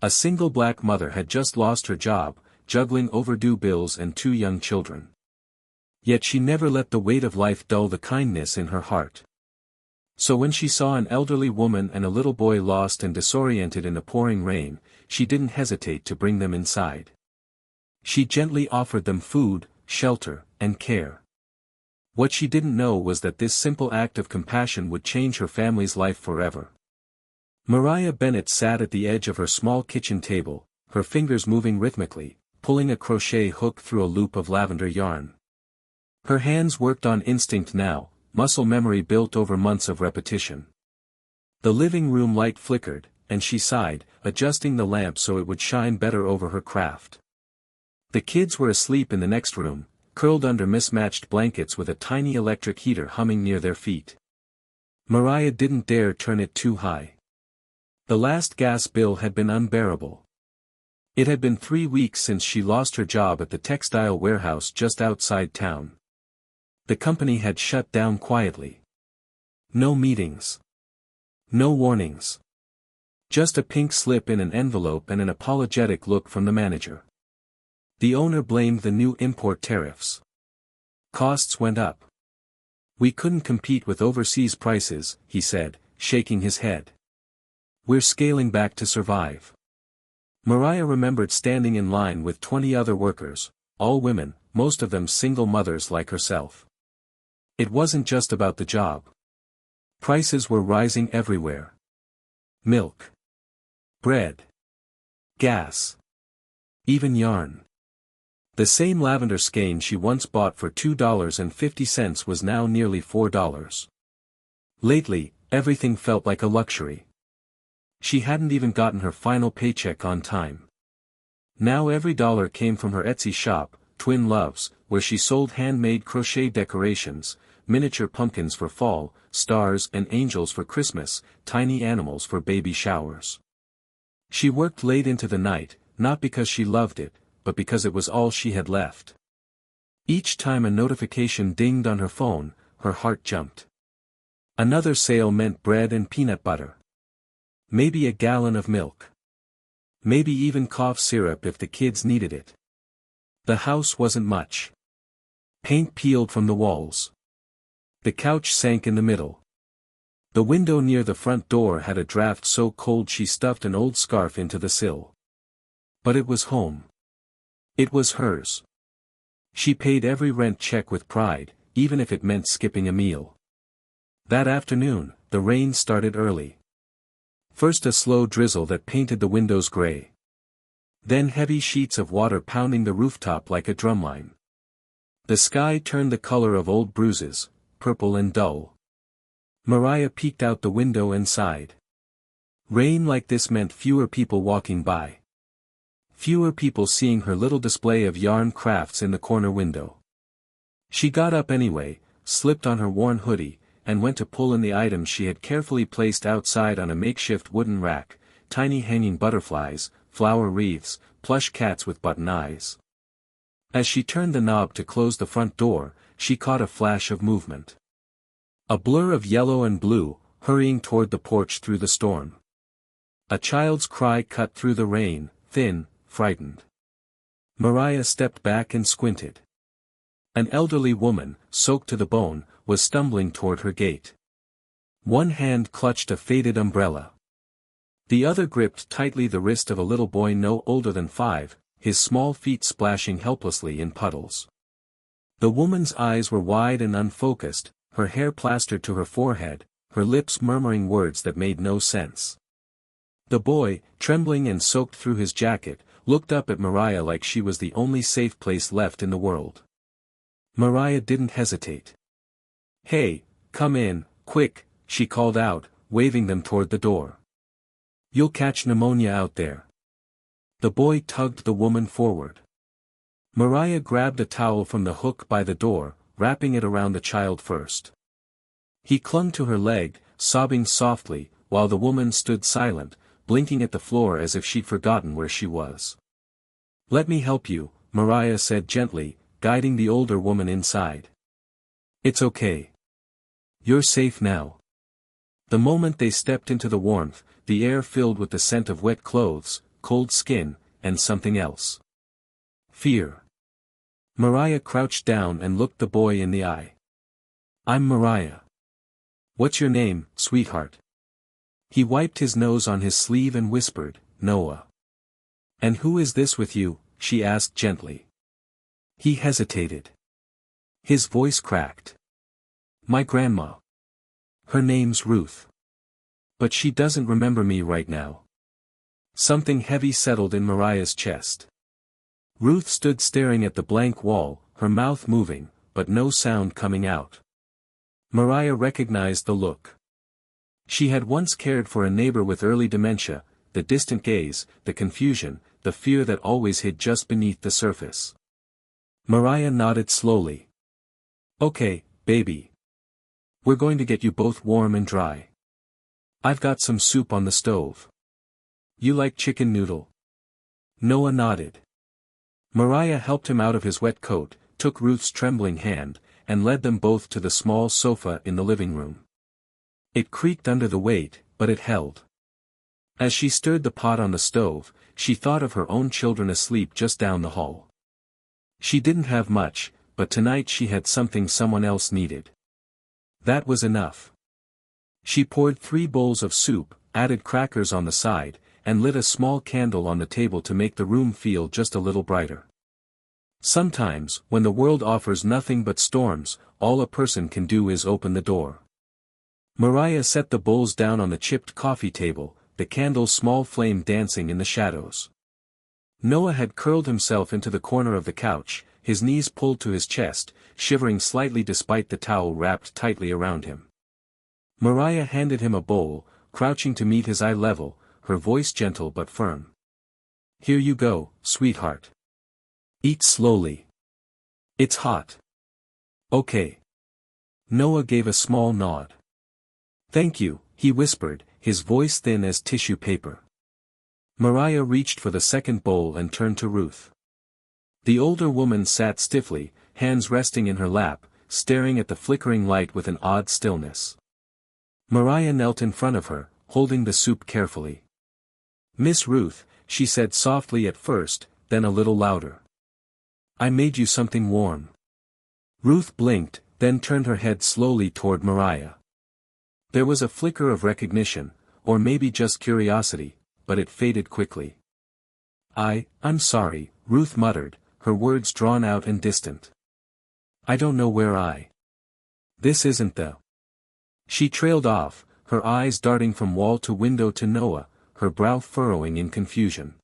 A single black mother had just lost her job, juggling overdue bills and 2 young children. Yet she never let the weight of life dull the kindness in her heart. So when she saw an elderly woman and a little boy lost and disoriented in the pouring rain, she didn't hesitate to bring them inside. She gently offered them food, shelter, and care. What she didn't know was that this simple act of compassion would change her family's life forever. Mariah Bennett sat at the edge of her small kitchen table, her fingers moving rhythmically, pulling a crochet hook through a loop of lavender yarn. Her hands worked on instinct now, muscle memory built over months of repetition. The living room light flickered, and she sighed, adjusting the lamp so it would shine better over her craft. The kids were asleep in the next room, curled under mismatched blankets with a tiny electric heater humming near their feet. Mariah didn't dare turn it too high. The last gas bill had been unbearable. It had been 3 weeks since she lost her job at the textile warehouse just outside town. The company had shut down quietly. No meetings. No warnings. Just a pink slip in an envelope and an apologetic look from the manager. The owner blamed the new import tariffs. Costs went up. We couldn't compete with overseas prices, he said, shaking his head. We're scaling back to survive. Mariah remembered standing in line with 20 other workers, all women, most of them single mothers like herself. It wasn't just about the job. Prices were rising everywhere. Milk. Bread. Gas. Even yarn. The same lavender skein she once bought for $2.50 was now nearly $4. Lately, everything felt like a luxury. She hadn't even gotten her final paycheck on time. Now every dollar came from her Etsy shop, Twin Loves, where she sold handmade crochet decorations, miniature pumpkins for fall, stars and angels for Christmas, tiny animals for baby showers. She worked late into the night, not because she loved it, but because it was all she had left. Each time a notification dinged on her phone, her heart jumped. Another sale meant bread and peanut butter. Maybe a gallon of milk. Maybe even cough syrup if the kids needed it. The house wasn't much. Paint peeled from the walls. The couch sank in the middle. The window near the front door had a draft so cold she stuffed an old scarf into the sill. But it was home. It was hers. She paid every rent check with pride, even if it meant skipping a meal. That afternoon, the rain started early. First a slow drizzle that painted the windows gray. Then heavy sheets of water pounding the rooftop like a drumline. The sky turned the color of old bruises, purple and dull. Mariah peeked out the window and sighed. Rain like this meant fewer people walking by. Fewer people seeing her little display of yarn crafts in the corner window. She got up anyway, slipped on her worn hoodie, and went to pull in the items she had carefully placed outside on a makeshift wooden rack, tiny hanging butterflies, flower wreaths, plush cats with button eyes. As she turned the knob to close the front door, she caught a flash of movement. A blur of yellow and blue, hurrying toward the porch through the storm. A child's cry cut through the rain, thin, frightened. Mariah stepped back and squinted. An elderly woman, soaked to the bone, was stumbling toward her gate. One hand clutched a faded umbrella. The other gripped tightly the wrist of a little boy no older than 5, his small feet splashing helplessly in puddles. The woman's eyes were wide and unfocused, her hair plastered to her forehead, her lips murmuring words that made no sense. The boy, trembling and soaked through his jacket, looked up at Mariah like she was the only safe place left in the world. Mariah didn't hesitate. "Hey, come in, quick," she called out, waving them toward the door. "You'll catch pneumonia out there." The boy tugged the woman forward. Mariah grabbed a towel from the hook by the door, wrapping it around the child first. He clung to her leg, sobbing softly, while the woman stood silent, blinking at the floor as if she'd forgotten where she was. "Let me help you," Mariah said gently, guiding the older woman inside. "It's okay. You're safe now." The moment they stepped into the warmth, the air filled with the scent of wet clothes, cold skin, and something else. Fear. Mariah crouched down and looked the boy in the eye. I'm Mariah. What's your name, sweetheart? He wiped his nose on his sleeve and whispered, Noah. And who is this with you? She asked gently. He hesitated. His voice cracked. My grandma. Her name's Ruth. But she doesn't remember me right now. Something heavy settled in Mariah's chest. Ruth stood staring at the blank wall, her mouth moving, but no sound coming out. Mariah recognized the look. She had once cared for a neighbor with early dementia, the distant gaze, the confusion, the fear that always hid just beneath the surface. Mariah nodded slowly. Okay, baby. We're going to get you both warm and dry. I've got some soup on the stove. You like chicken noodle? Noah nodded. Mariah helped him out of his wet coat, took Ruth's trembling hand, and led them both to the small sofa in the living room. It creaked under the weight, but it held. As she stirred the pot on the stove, she thought of her own children asleep just down the hall. She didn't have much, but tonight she had something someone else needed. That was enough. She poured 3 bowls of soup, added crackers on the side, and lit a small candle on the table to make the room feel just a little brighter. Sometimes, when the world offers nothing but storms, all a person can do is open the door. Mariah set the bowls down on the chipped coffee table, the candle's small flame dancing in the shadows. Noah had curled himself into the corner of the couch, his knees pulled to his chest, shivering slightly despite the towel wrapped tightly around him. Mariah handed him a bowl, crouching to meet his eye level, her voice gentle but firm. Here you go, sweetheart. Eat slowly. It's hot. Okay. Noah gave a small nod. Thank you, he whispered, his voice thin as tissue paper. Mariah reached for the second bowl and turned to Ruth. The older woman sat stiffly, hands resting in her lap, staring at the flickering light with an odd stillness. Mariah knelt in front of her, holding the soup carefully. Miss Ruth, she said softly at first, then a little louder. I made you something warm. Ruth blinked, then turned her head slowly toward Mariah. There was a flicker of recognition, or maybe just curiosity, but it faded quickly. I'm sorry, Ruth muttered, her words drawn out and distant. I don't know where This isn't the... She trailed off, her eyes darting from wall to window to Noah, her brow furrowing in confusion.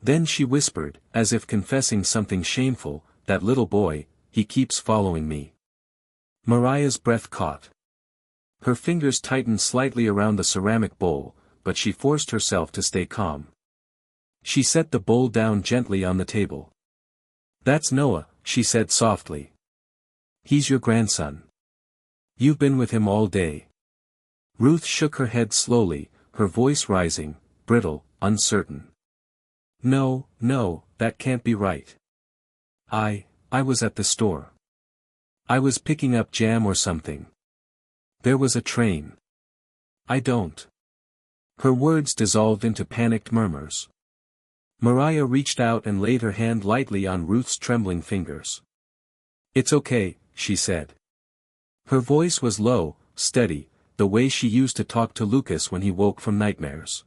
Then she whispered, as if confessing something shameful, that little boy, he keeps following me. Mariah's breath caught. Her fingers tightened slightly around the ceramic bowl, but she forced herself to stay calm. She set the bowl down gently on the table. That's Noah, she said softly. He's your grandson. You've been with him all day. Ruth shook her head slowly, her voice rising, brittle, uncertain. No, that can't be right. I was at the store. I was picking up jam or something. There was a train. I don't. Her words dissolved into panicked murmurs. Mariah reached out and laid her hand lightly on Ruth's trembling fingers. It's okay, she said. Her voice was low, steady, the way she used to talk to Lucas when he woke from nightmares.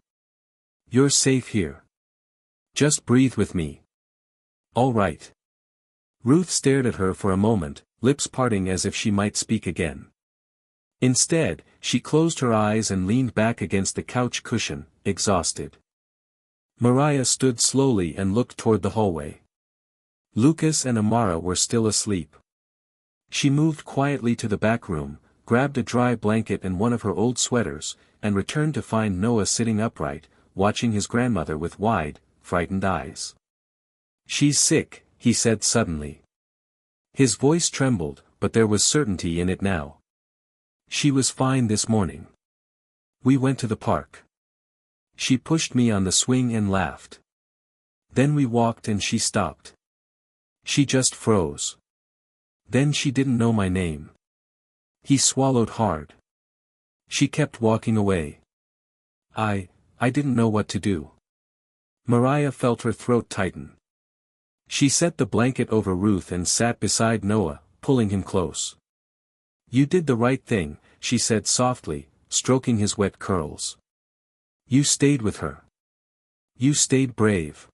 You're safe here. Just breathe with me. All right. Ruth stared at her for a moment, lips parting as if she might speak again. Instead, she closed her eyes and leaned back against the couch cushion, exhausted. Mariah stood slowly and looked toward the hallway. Lucas and Amara were still asleep. She moved quietly to the back room, grabbed a dry blanket and one of her old sweaters, and returned to find Noah sitting upright, watching his grandmother with wide, frightened eyes. She's sick, he said suddenly. His voice trembled, but there was certainty in it now. She was fine this morning. We went to the park. She pushed me on the swing and laughed. Then we walked and she stopped. She just froze. Then she didn't know my name. He swallowed hard. She kept walking away. I didn't know what to do. Mariah felt her throat tighten. She set the blanket over Ruth and sat beside Noah, pulling him close. "You did the right thing," she said softly, stroking his wet curls. "You stayed with her. You stayed brave."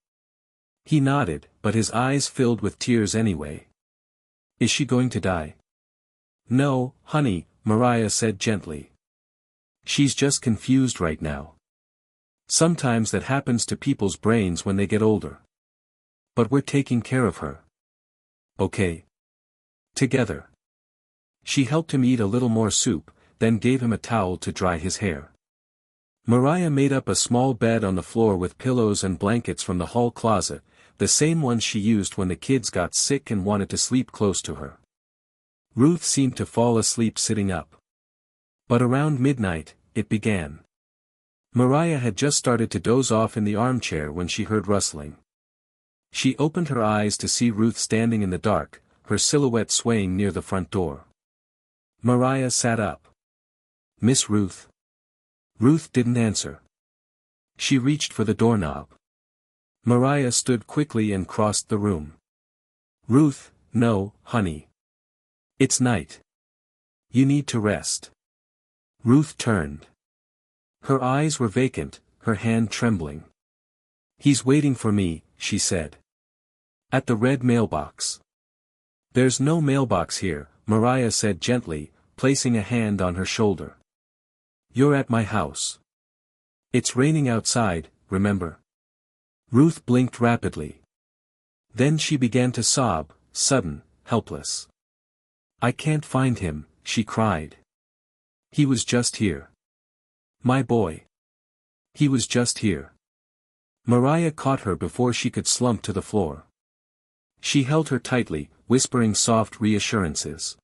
He nodded, but his eyes filled with tears anyway. "Is she going to die?" "No, honey," Mariah said gently. "She's just confused right now. Sometimes that happens to people's brains when they get older. But we're taking care of her. Okay? Together." She helped him eat a little more soup, then gave him a towel to dry his hair. Mariah made up a small bed on the floor with pillows and blankets from the hall closet, the same ones she used when the kids got sick and wanted to sleep close to her. Ruth seemed to fall asleep sitting up. But around midnight, it began. Mariah had just started to doze off in the armchair when she heard rustling. She opened her eyes to see Ruth standing in the dark, her silhouette swaying near the front door. Mariah sat up. "Miss Ruth?" Ruth didn't answer. She reached for the doorknob. Mariah stood quickly and crossed the room. "Ruth, no, honey. It's night. You need to rest." Ruth turned. Her eyes were vacant, her hand trembling. "He's waiting for me," she said. "At the red mailbox." "There's no mailbox here," Mariah said gently, placing a hand on her shoulder. "You're at my house. It's raining outside, remember?" Ruth blinked rapidly. Then she began to sob, sudden, helpless. "I can't find him," she cried. "He was just here. My boy. He was just here." Mariah caught her before she could slump to the floor. She held her tightly, whispering soft reassurances.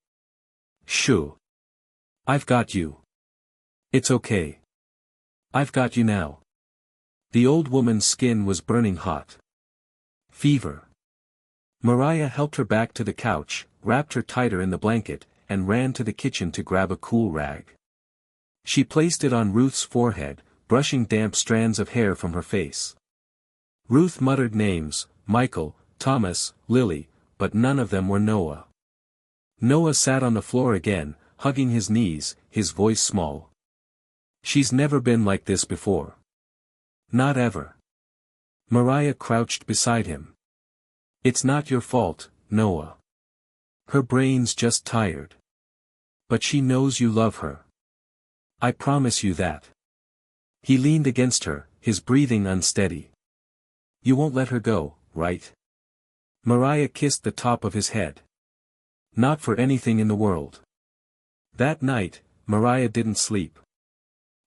"Shoo. I've got you. It's okay. I've got you now." The old woman's skin was burning hot. Fever. Mariah helped her back to the couch, wrapped her tighter in the blanket, and ran to the kitchen to grab a cool rag. She placed it on Ruth's forehead, brushing damp strands of hair from her face. Ruth muttered names, Michael, Thomas, Lily, but none of them were Noah. Noah sat on the floor again, hugging his knees, his voice small. "She's never been like this before. Not ever." Mariah crouched beside him. "It's not your fault, Noah. Her brain's just tired. But she knows you love her. I promise you that." He leaned against her, his breathing unsteady. "You won't let her go, right?" Mariah kissed the top of his head. "Not for anything in the world." That night, Mariah didn't sleep.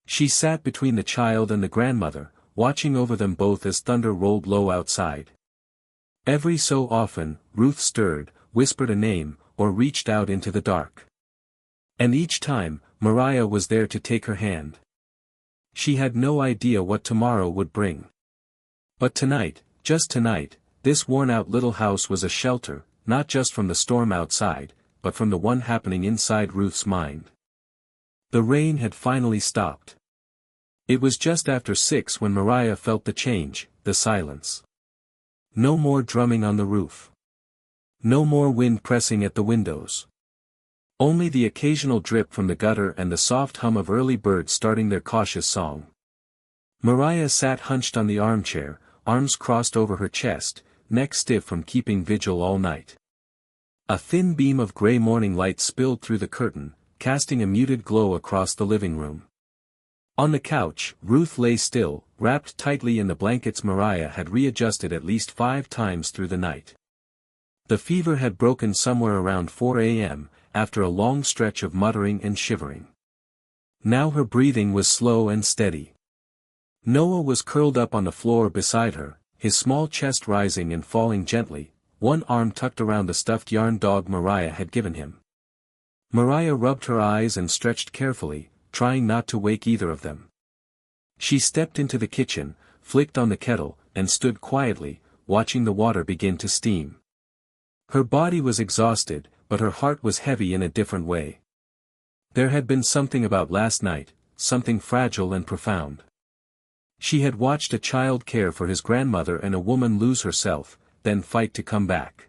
She sat between the child and the grandmother, watching over them both as thunder rolled low outside. Every so often, Ruth stirred, whispered a name, or reached out into the dark. And each time, Mariah was there to take her hand. She had no idea what tomorrow would bring. But tonight, just tonight, this worn-out little house was a shelter, not just from the storm outside, but from the one happening inside Ruth's mind. The rain had finally stopped. It was just after 6 when Mariah felt the change, the silence. No more drumming on the roof. No more wind pressing at the windows. Only the occasional drip from the gutter and the soft hum of early birds starting their cautious song. Mariah sat hunched on the armchair, arms crossed over her chest, neck stiff from keeping vigil all night. A thin beam of gray morning light spilled through the curtain, casting a muted glow across the living room. On the couch, Ruth lay still, wrapped tightly in the blankets Mariah had readjusted at least 5 times through the night. The fever had broken somewhere around 4 a.m., after a long stretch of muttering and shivering. Now her breathing was slow and steady. Noah was curled up on the floor beside her, his small chest rising and falling gently, one arm tucked around the stuffed yarn dog Mariah had given him. Mariah rubbed her eyes and stretched carefully, trying not to wake either of them. She stepped into the kitchen, flicked on the kettle, and stood quietly, watching the water begin to steam. Her body was exhausted, but her heart was heavy in a different way. There had been something about last night, something fragile and profound. She had watched a child care for his grandmother and a woman lose herself, then fight to come back.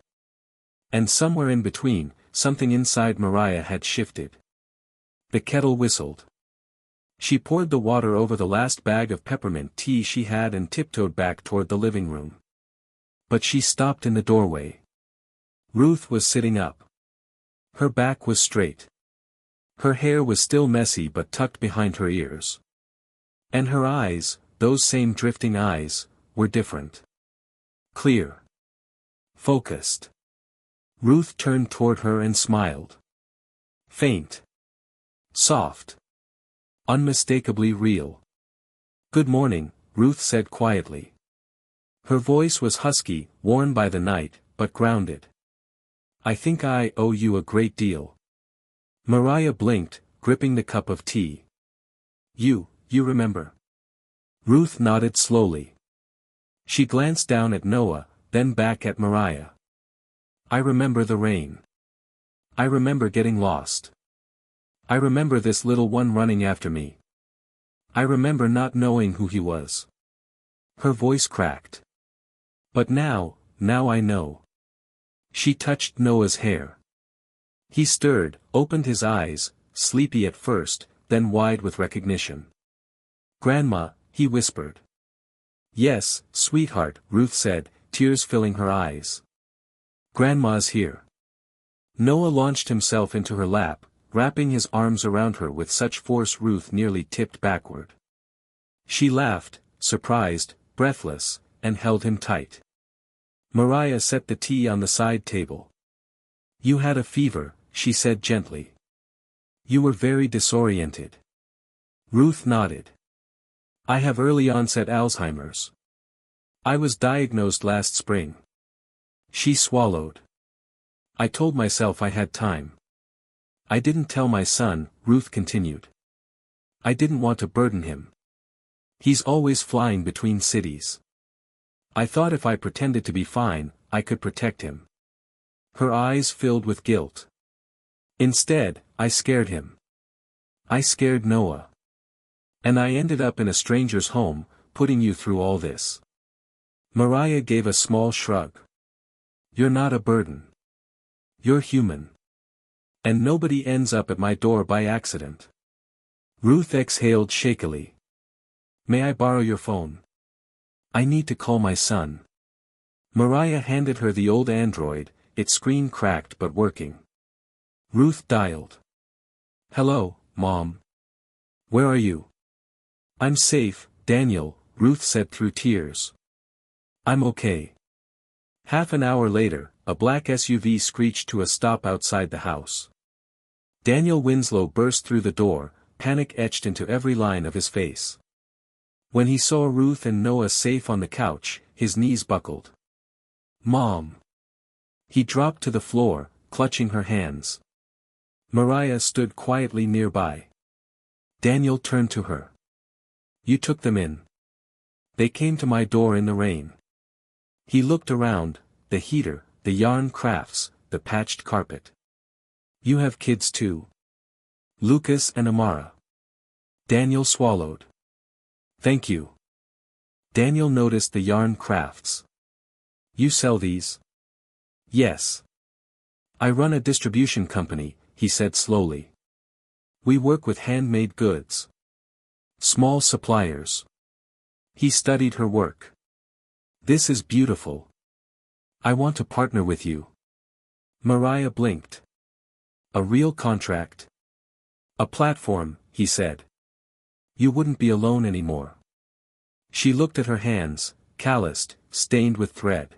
And somewhere in between, something inside Mariah had shifted. The kettle whistled. She poured the water over the last bag of peppermint tea she had and tiptoed back toward the living room. But she stopped in the doorway. Ruth was sitting up. Her back was straight. Her hair was still messy but tucked behind her ears. And her eyes, those same drifting eyes, were different. Clear. Focused. Ruth turned toward her and smiled. Faint. Soft. Unmistakably real. "Good morning," Ruth said quietly. Her voice was husky, worn by the night, but grounded. "I think I owe you a great deal." Mariah blinked, gripping the cup of tea. You remember?" Ruth nodded slowly. She glanced down at Noah, then back at Mariah. "I remember the rain. I remember getting lost. I remember this little one running after me. I remember not knowing who he was." Her voice cracked. "But now I know." She touched Noah's hair. He stirred, opened his eyes, sleepy at first, then wide with recognition. "Grandma," he whispered. "Yes, sweetheart," Ruth said, tears filling her eyes. "Grandma's here." Noah launched himself into her lap, wrapping his arms around her with such force Ruth nearly tipped backward. She laughed, surprised, breathless, and held him tight. Mariah set the tea on the side table. "You had a fever," she said gently. "You were very disoriented." Ruth nodded. "I have early onset Alzheimer's. I was diagnosed last spring." She swallowed. "I told myself I had time. I didn't tell my son," Ruth continued. "I didn't want to burden him. He's always flying between cities. I thought if I pretended to be fine, I could protect him." Her eyes filled with guilt. "Instead, I scared him. I scared Noah. And I ended up in a stranger's home, putting you through all this." Mariah gave a small shrug. "You're not a burden. You're human. And nobody ends up at my door by accident." Ruth exhaled shakily. "May I borrow your phone? I need to call my son." Mariah handed her the old Android, its screen cracked but working. Ruth dialed. "Hello, Mom. Where are you?" "I'm safe, Daniel," Ruth said through tears. "I'm okay." Half an hour later, a black SUV screeched to a stop outside the house. Daniel Winslow burst through the door, panic etched into every line of his face. When he saw Ruth and Noah safe on the couch, his knees buckled. "Mom!" He dropped to the floor, clutching her hands. Mariah stood quietly nearby. Daniel turned to her. "You took them in. They came to my door in the rain." He looked around, the heater, the yarn crafts, the patched carpet. "You have kids too?" "Lucas and Amara." Daniel swallowed. "Thank you." Daniel noticed the yarn crafts. "You sell these?" "Yes. I run a distribution company," he said slowly. "We work with handmade goods. Small suppliers." He studied her work. "This is beautiful. I want to partner with you." Mariah blinked. "A real contract?" "A platform," he said. "You wouldn't be alone anymore." She looked at her hands, calloused, stained with thread.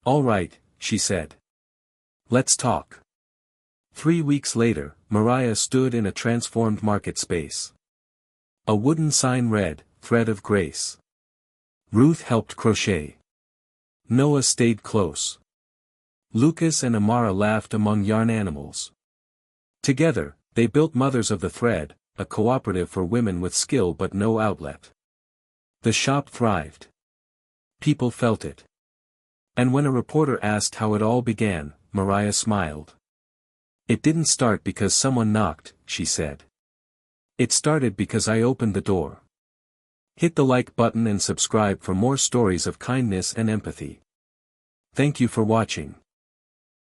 "All right," she said. "Let's talk." 3 weeks later, Mariah stood in a transformed market space. A wooden sign read, "Thread of Grace." Ruth helped crochet. Noah stayed close. Lucas and Amara laughed among yarn animals. Together, they built Mothers of the Thread, a cooperative for women with skill but no outlet. The shop thrived. People felt it. And when a reporter asked how it all began, Mariah smiled. "It didn't start because someone knocked," she said. "It started because I opened the door." Hit the like button and subscribe for more stories of kindness and empathy. Thank you for watching.